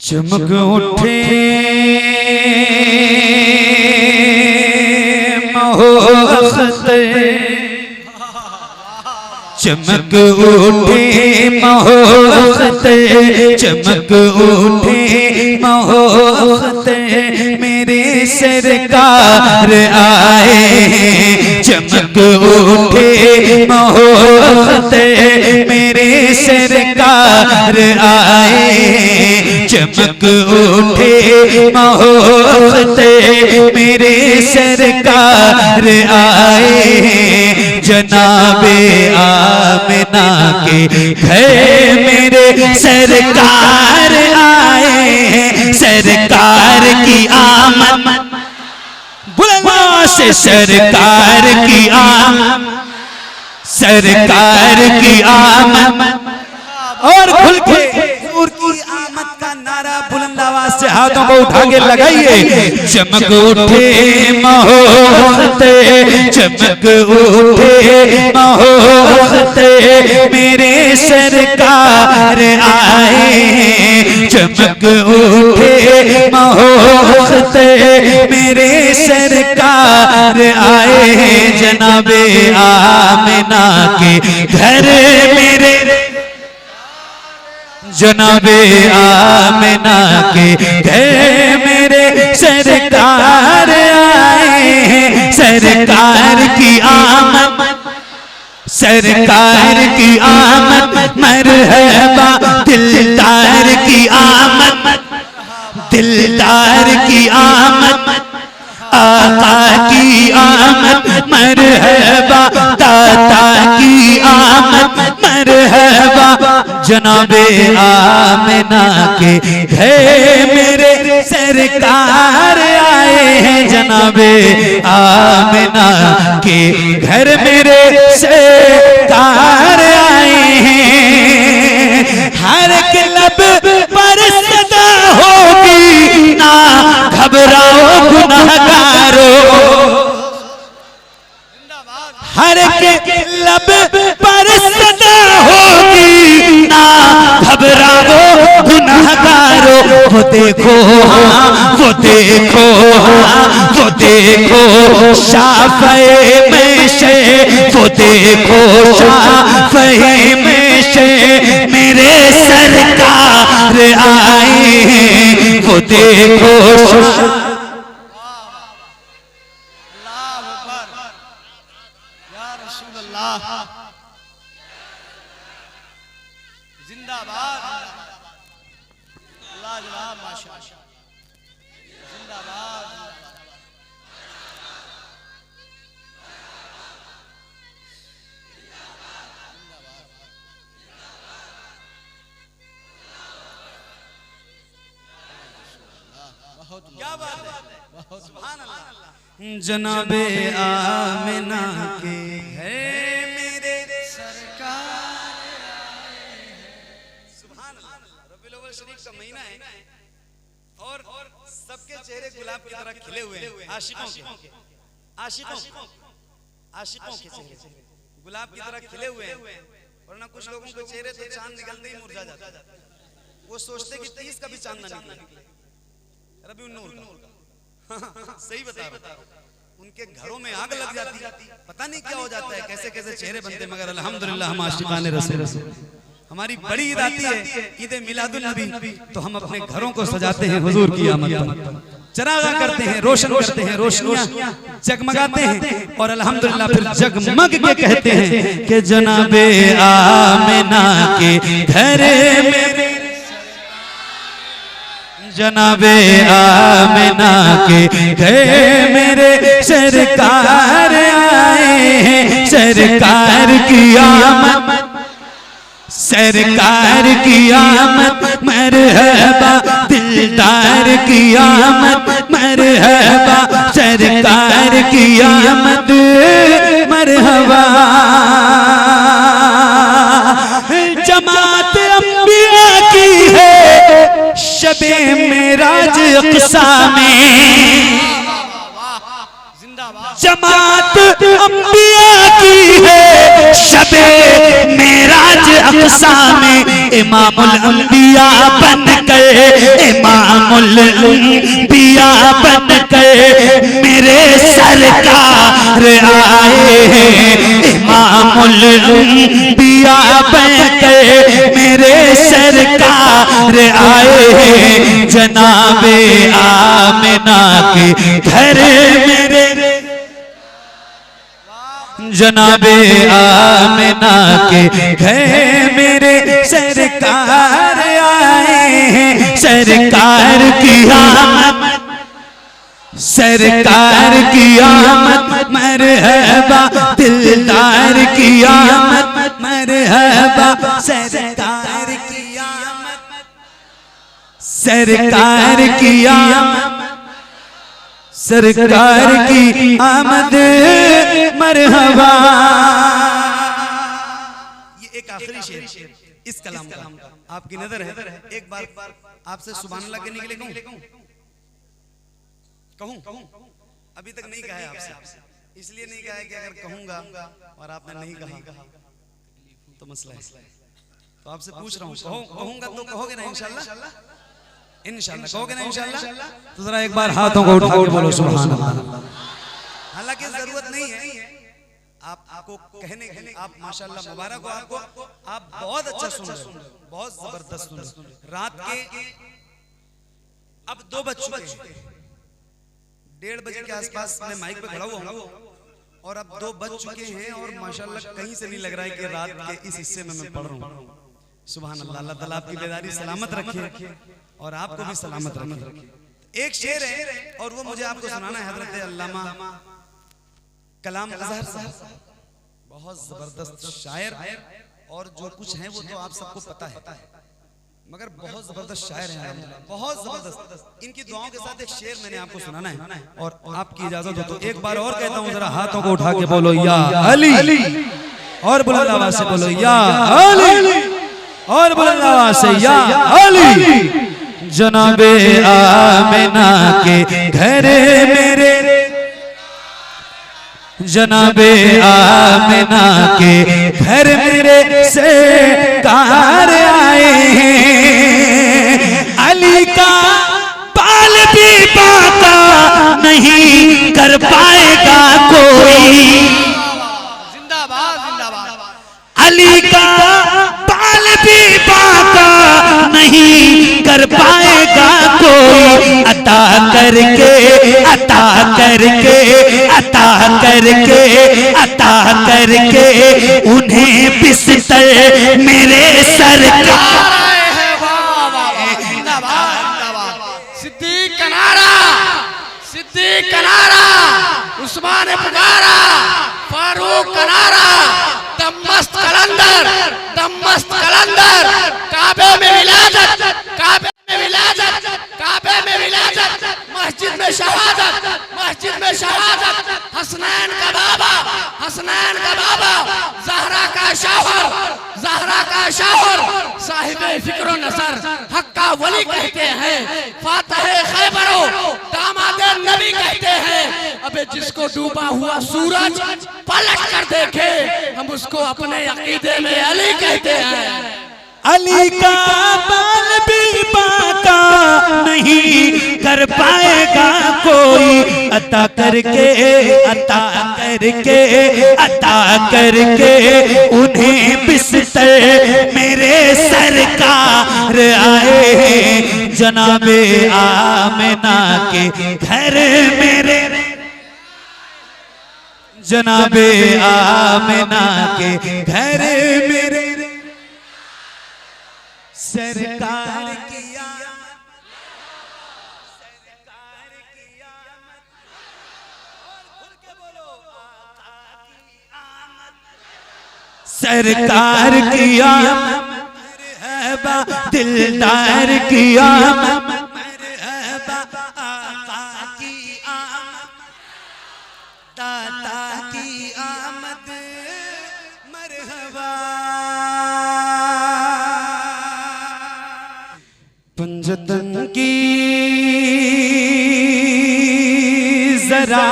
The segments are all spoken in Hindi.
चमक उठे महोखते, चमक उठे महोखते, चमक उठे महोखते, मेरे सरकार आए। चमक उठे महोखते, मेरे सरकार आए। चमक उठे महोखते, मेरे सरकार आए। जनाबे आमिना के घर मेरे सरकार आए। सरकार की आमद बुलंद से, सरकार की आमद, सरकार की आमद। और खुल के हुजूर की आमद का नारा बुलंद आवाज से हाथों को उठा के लगाइए। चमक उठे महोखते, चमक उठे महोखते, मेरे सरकार आए। चमक उठे महोखते, मेरे सरकार आए। जनाबे आमिना के घर मेरे, जनाबे आमिना के घर मेरे सरकार आए। सरकार की आमद, सरकार की आमद, मरहबा दिलदार की आमद, दिलदार की आमद। आका की आमद, मरहबा दाता की आमद, मरहबा। जनाबे आमिना के घर मेरे सरकार आए हैं। जनाबे आमिना के घर मेरे सरकार आए हैं। हर एक लब पर सदा होगी, ना घबराओ गुनहगारो। हर एक लब पर सदा होगी, ना घबराओ गुनहगारो। वो देखो हाँ, वो देखो हाँ, वो देखो शाफ़े में से, वो देखो शाफ़े में से, मेरे सरकार आए। वो देखो जिंदाबाद, लाजवाब, माशाअल्लाह, जिंदाबाद। क्या बात है, सुभान अल्लाह। जनाबे आमिना के है मेरे सरकार। सुभान अल्लाह। रबीउल अव्वल शरीफ का महीना है और सबके चेहरे गुलाब की तरह खिले हुए हैं। आशिकों के, आशिकों आशिकों के चेहरे गुलाब की तरह खिले हुए हैं। वरना कुछ लोगों के चेहरे तो चांद निकलते ही मुरझा जाता है। वो सोचते कि 30 का भी चांद ना निकले। रबीउल नूर का सही बता रहा हूं। उनके घरों में आग लग जाती, पता नहीं क्या हो जाता है, कैसे कैसे चेहरे बनते। मगर अल्हम्दुलिल्लाह हम आशिकाने रसूल, हमारी बड़ी ईद आती है, ईद मिलादुल नबी, तो हम अपने घरों को सजाते हैं हुजूर की आमद पर, चरागा करते हैं, रोशन करते हैं, रोशनियां जगमगाते हैं। और अल्हम्दुलिल्लाह फिर जगमग के कहते हैं कि जनाबे आमिना के घर में, जनाबे आमिना के घर मेरे सरकार आए हैं। सरकार की आमद, सरकार की आमद, मरहबा दिलदार की आमद, मरहबा सरकार की आमद, मरहबा। जमात अंबिया की है शबे मेराज अक़सा में। जमात अंबिया की है शबे मेराज अक़सा में। इमामुल अंबिया बनकर इमामुल अंबिया बन कर मेरे सरकार आए। इमामुल अंबिया बन कर मेरे सरकार आए। जनाबे आमिना के घर मेरे, जनाबे आमिना के घर मेरे सरकार आए हैं। सरकार की आमद, सरकार की आमद मरहबा, दिलदार की आमद मरहबा, सरकार की आमद, सरकार की आमद, सरकार की आमद मरहबा। ये एक आखिरी शेर इस कलाम का आपकी नजर है। एक बार आपसे सुभान अल्लाह कहने के लिए कहूं अभी तक नहीं कहा है आपसे, इसलिए नहीं कहा है कि अगर कहूंगा और आपने नहीं कहा तो मसला है। तो आपसे पूछ रहा हूं, कहूंगा तो कहोगे ना इंशाल्लाह? इंशाल्लाह कहोगे ना इंशाल्लाह? तो जरा एक बार हाथों को उठा के बोलो सुभान अल्लाह। हालांकि जरूरत नहीं है आपको कहने की, आप माशाल्लाह मुबारक हो आपको, आप बहुत अच्छा सुन रहे हो, बहुत जबरदस्त सुन रहे हो। रात के अब 2 बज चुके हैं, 1:30 बजे के आसपास मैं माइक पे खड़ा हुआ हूँ और अब 2 बज चुके हैं और माशाल्लाह कहीं से नहीं लग रहा है कि रात के इस हिस्से में मैं पढ़ रहा हूँ। सुभान अल्लाह, अल्लाह ताला आपकी बेदारी सलामत रखे और आपको भी सलामत रखे। एक शेर है और वो मुझे आपको सुनाना है। हजरत अल्लामा कलाम अजहर साहब बहुत जबरदस्त शायर, और जो कुछ है वो तो आप सबको पता है, मगर बहुत जबरदस्त शायर हैं, बहुत जबरदस्त। इनकी दुआओं के साथ एक शेर मैंने आपको सुनाना है और आपकी इजाजत हो तो एक बार और कहता हूँ, जरा हाथों को उठा के बोलो या अली, और बुलंद आवाज से बोलो या अली, और बुलंद आवाज से या अली। जनाबे आमिना के घर मेरे, जनाबे आमिना के घर मेरे सरकार आए हैं। अली का बाल भी बाका नहीं कर पाएगा कोई। जिंदाबाद जिंदाबाद। अली का बाल भी बाका नहीं कर पाएगा कोई। अता करके, अता करके, अता करके, अता करके उन्हें बिस्तर मेरे सरकार। सिद्दीक का नारा, सिद्दीक का नारा, उस्मान पुकारा, फारूक का नारा, दमस्त कलंदर, दमस्त कलंदर, काबे में विलादत, काबे में विलादत, काबे में विलादत, मस्जिद में शहादत, मस्जिद में शहादत, हसनैन का बाबा, हसनैन का बाबा, ज़हरा का शौहर, ज़हरा का शौहर, साहिबे फिक्र नसर, हक का वली कहते हैं, फातह खैबरो, दामादे नबी कहते हैं। अबे जिसको डूबा हुआ सूरज पलट कर देखे, हम उसको अपने अकीदे में अली कहते हैं। अली का बाल भी बाका नहीं कर पाएगा कोई। अता करके, अता करके, अता करके उन्हें बिस्तर मेरे सरकार आए। जनाबे आमिना के घर मेरे, जनाबे आमिना के घर मेरे सरकार की आमद, सरकार की आमद, और खुल के बोलो आका की आमद, सरकार की आमद मरहबा, दिलदार की आमद मरहबा, आका की आमद, दाता की आमद मरहबा। पंजतन की जरा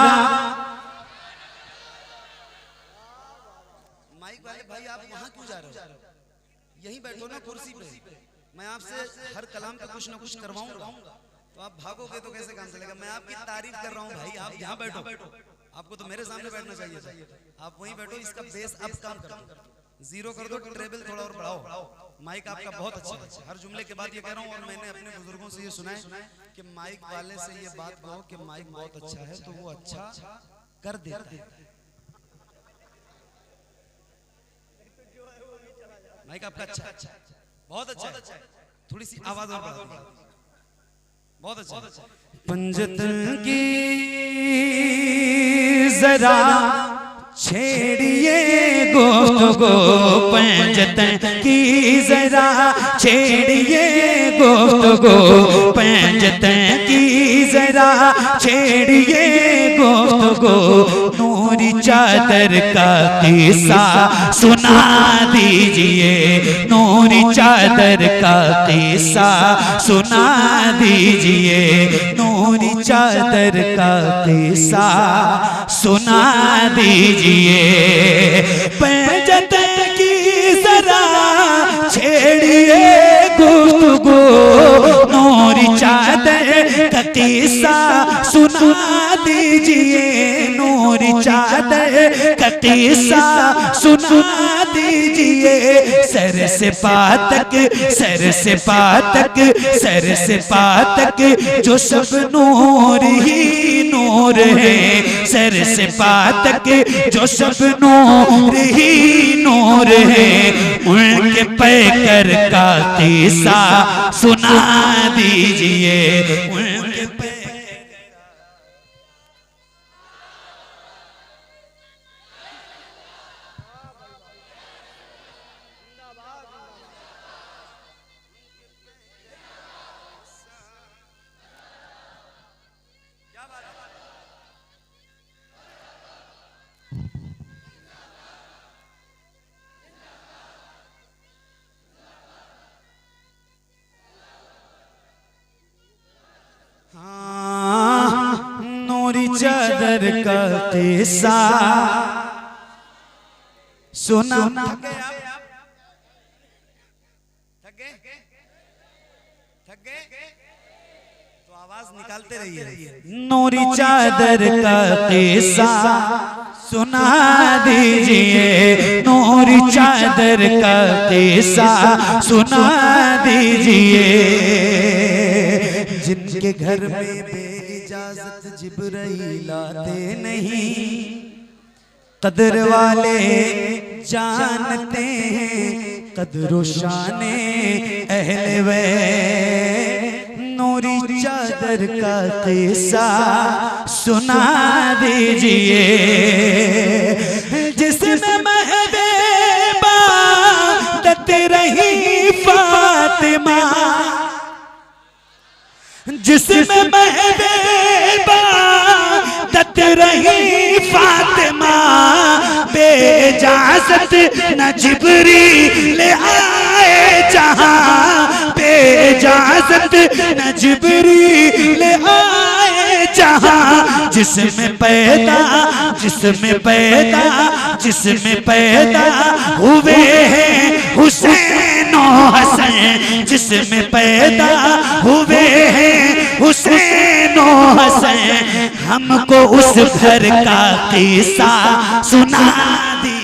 माइक वाले भाई आप वहां क्यों जा रहे हो? यहीं बैठो ना कुर्सी पे। मैं आपसे हर कलाम पे कुछ ना कुछ करवाऊंगा, तो आप भागोगे तो कैसे काम चलेगा। मैं आपकी तारीफ कर रहा हूँ भाई, आप यहाँ बैठो, आपको तो मेरे सामने बैठना चाहिए था, आप वहीं बैठो। इसका बेस अब काम कर दो, जीरो कर दो, ट्रेबल थोड़ा और बढ़ाओ। माइक आपका बहुत अच्छा है, हर जुमले के बाद ये कह रहा हूँ। और मैंने अपने बुजुर्गों से ये सुना है कि माइक वाले से ये बात कहो कि माइक बहुत अच्छा है, तो वो अच्छा कर देता है। माइक आपका अच्छा है, बहुत अच्छा है, थोड़ी सी आवाज और बढ़ा, बहुत अच्छा। पंजतन की जरा छेड़िए गुफ्तगू, पंजतन की जरा छेड़िए गुफ्तगू, पंजतन की जरा छेड़िए गुफ्तगू, नूरी चादर का किस्सा सुना दीजिए, नूरी चादर का किस्सा सुना दीजिए, नूरी चादर का किस्सा सुना दीजिए। पंजतन की जरा छेड़िए गुफ्तगू, नूरी चादर का किस्सा सुना दीजिए, नूरी चादर का किस्सा सुना दीजिए। सर से पातक, सर से पातक, सर से पातक जो सब नूर ही नूर है, सर से पातक जो सब नूर ही नूर है, उनके पैकर का किस्सा सुना दीजिए, उनके पैकर। नूरी चादर का किस्सा सुना। थक गए तो आवाज निकालते रहिए। नूरी चादर का किस्सा सुना दीजिए, नूरी चादर का किस्सा सुना दीजिए। जिनके घर में बेइजाजत जिब्राइल आते नहीं, कदर वाले जानते हैं कदर शाने अहले वे। नूरी चादर का किस्सा सुना दीजिए, जिसमें महबूबा दत रही फातिमा, जिसमें महबूबा दत रही फातिमा, बेइजाजत न जिब्रील आए जहां, बेइजाजत न जिब्रील आए जहां। जिसमें पैदा, जिसमें पैदा, जिसमें पैदा हुए हैं हुसैन और हसन, जिसमें पैदा हुए हैं हुसैन और हसन, हमको उस घर का किस्सा सुना दीजिए।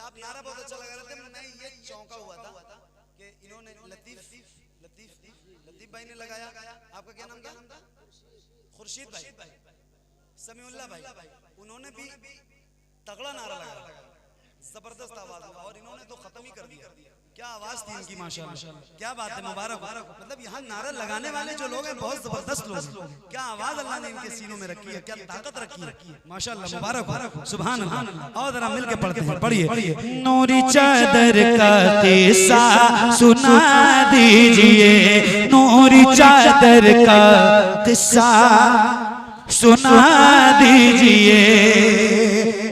आप नारा बहुत अच्छा लगा रहे थे, मैं ये चौंका हुआ था कि इन्होंने लतीफ भाई ने लगाया। आपका क्या नाम था? खुर्शीद भाई, समीउल्लाह भाई, उन्होंने भी तगड़ा नारा लगाया, जबरदस्त आवाज में, और इन्होंने तो खत्म ही कर दिया। क्या आवाज थी इनकी माशाल्लाह, क्या बात है, मुबारक। मतलब यहाँ नारा लगाने वाले जो लोग हैं बहुत जबरदस्त लोग हैं। क्या आवाज अल्लाह ने इनके सीनों में रखी है, क्या ताकत रखी है, माशाल्लाह, मुबारक, सुभान अल्लाह। और जरा मिलके पढ़ते हैं, पढ़िए। नूरी चादर का किस्सा सुना दीजिए, नूरी चादर का किस्सा सुना दीजिए।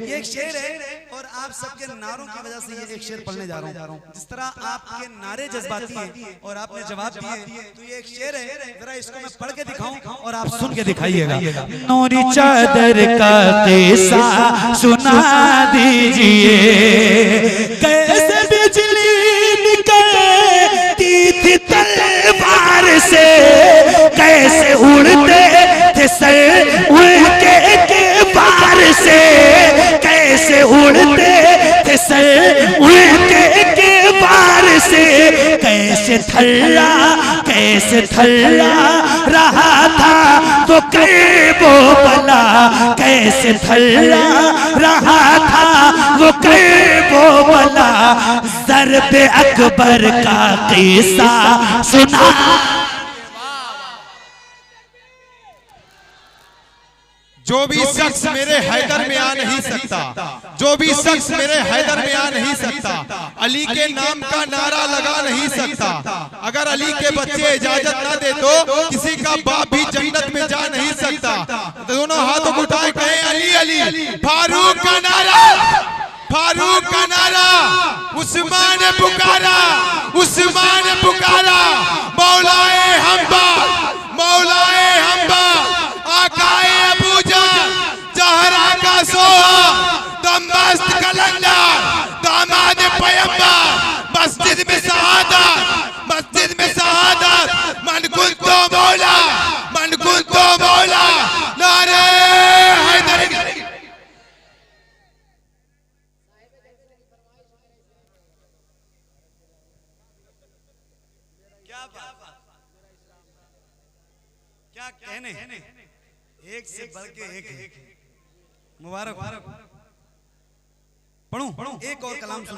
ये एक शेर है और आप सबके नारों की वजह से ये एक शेर पढ़ने जा रहा हूँ। जिस तरह आपके नारे जज्बाती हैं और आपने जवाब दिए, तो ये एक शेर है, जरा इसको मैं पढ़ के दिखाऊं और आप सुन के दिखाइएगा। नूरी चादर का किस्सा सुना दीजिए, कैसे बिजली निकलती थी तलवार से, कैसे उड़ते थे सर उनके बार से, कैसे उड़ते थे सर उनके बार से, कैसे थल्ला रहा था वो वो बला, कैसे थल्ला रहा था वो वो बला, ज़र्ब अकबर का किस्सा सुना। जो भी शख्स मेरे हैदर में आ नहीं सकता, जो भी शख्स मेरे हैदर में आ नहीं सकता, अली के नाम का नारा लगा नहीं सकता। अगर अली के बच्चे इजाजत ना दे तो किसी का बाप भी जन्नत में जा नहीं सकता। दोनों हाथों को उठाए कहे अली अली, फारूक का नारा, फारूक का नारा, उस्मान ने पुकारा, उस्मान ने पुकारा, मौलाए हम्बा, मौलाए हम्बा, आकाए अबूजा, जहरा का सोहा, दमस्त कलंदर, दामाद पैगंबर, मस्जिद में शहादत, मस्जिद में शहादत, मन कुंतो मौला, मन कुंतो मौला, नारे हैदर। क्या बात, क्या कहने, एक से बढ़ के एक, मुबारक। पढ़ूं एक और कलाम सुना।